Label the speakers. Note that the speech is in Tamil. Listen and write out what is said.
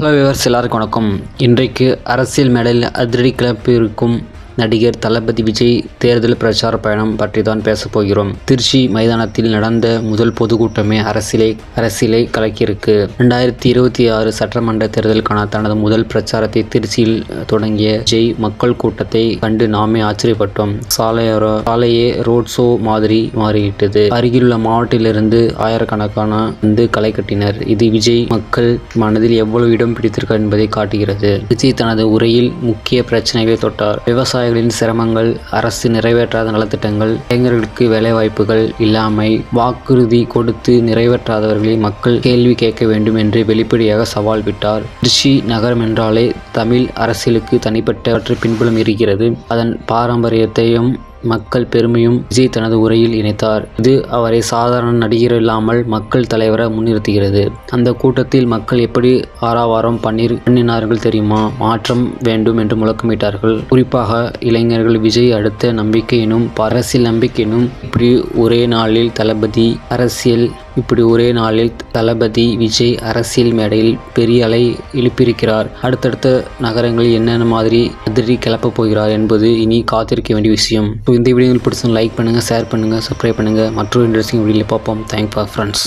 Speaker 1: ஹலோ வியூவர்ஸ், எல்லாருக்கும் வணக்கம். இன்றைக்கு அரசியல் மேடையில் அதிரடி கிளப்பியிருக்கும் நடிகர் தளபதி விஜய் தேர்தல் பிரச்சார பயணம் பற்றி தான் பேசப் போகிறோம். திருச்சி மைதானத்தில் நடந்த முதல் பொதுக்கூட்டமே அரசியலை கலக்கியிருக்கு. 2026 சட்டமன்ற தேர்தலுக்கான தனது முதல் பிரச்சாரத்தை திருச்சியில் தொடங்கிய விஜய் மக்கள் கூட்டத்தை கண்டு நாமே ஆச்சரியப்பட்டோம். சாலையே ரோட் ஷோ மாதிரி மாறிவிட்டது. அருகிலுள்ள மாவட்டத்திலிருந்து ஆயிரக்கணக்கான வந்து களை கட்டினர். இது விஜய் மக்கள் மனதில் எவ்வளவு இடம் பிடித்திருக்கார் என்பதை காட்டுகிறது. விஜய் தனது உரையில் முக்கிய பிரச்சனைகளை தொட்டார். விவசாயிகளின் சிரமங்கள், அரசு நிறைவேற்றாத நலத்திட்டங்கள், இளைஞர்களுக்கு வேலைவாய்ப்புகள் இல்லாமை, வாக்குறுதி கொடுத்து நிறைவேற்றாதவர்களை மக்கள் கேள்வி கேட்க வேண்டும் என்று வெளிப்படையாக சவால் விட்டார். திருச்சி நகரம் என்றாலே தமிழ் அரசியலுக்கு தனிப்பட்ட பின்புலம் இருக்கிறது. அதன் பாரம்பரியத்தையும் மக்கள் பெருமையும் விஜய் தனது உரையில் இணைத்தார். இது அவரை சாதாரண நடிகர் இல்லாமல் மக்கள் தலைவரை முன்னிறுத்துகிறது. அந்த கூட்டத்தில் மக்கள் எப்படி ஆரவாரம் பண்ணினார்கள் தெரியுமா? மாற்றம் வேண்டும் என்று முழக்கமிட்டார்கள். குறிப்பாக இளைஞர்கள். விஜய் அடுத்த நம்பிக்கை எனும் அரசியல் நம்பிக்கை எனும் இப்படி ஒரே நாளில் தளபதி விஜய் அரசியல் மேடையில் பெரிய அலை எழுப்பியிருக்கிறார். அடுத்தடுத்த நகரங்களில் என்னென்ன மாதிரி அதிரடி கிளப்பப் போகிறார் என்பது இனி காத்திருக்க வேண்டிய விஷயம். இந்த வீடியோ பிடிச்சா லைக் பண்ணுங்கள், ஷேர் பண்ணுங்கள், சப்ஸ்கிரைப் பண்ணுங்கள். மற்றொரு இன்ட்ரெஸ்டிங் வீடியோவில் பார்ப்போம். Thanks for friends.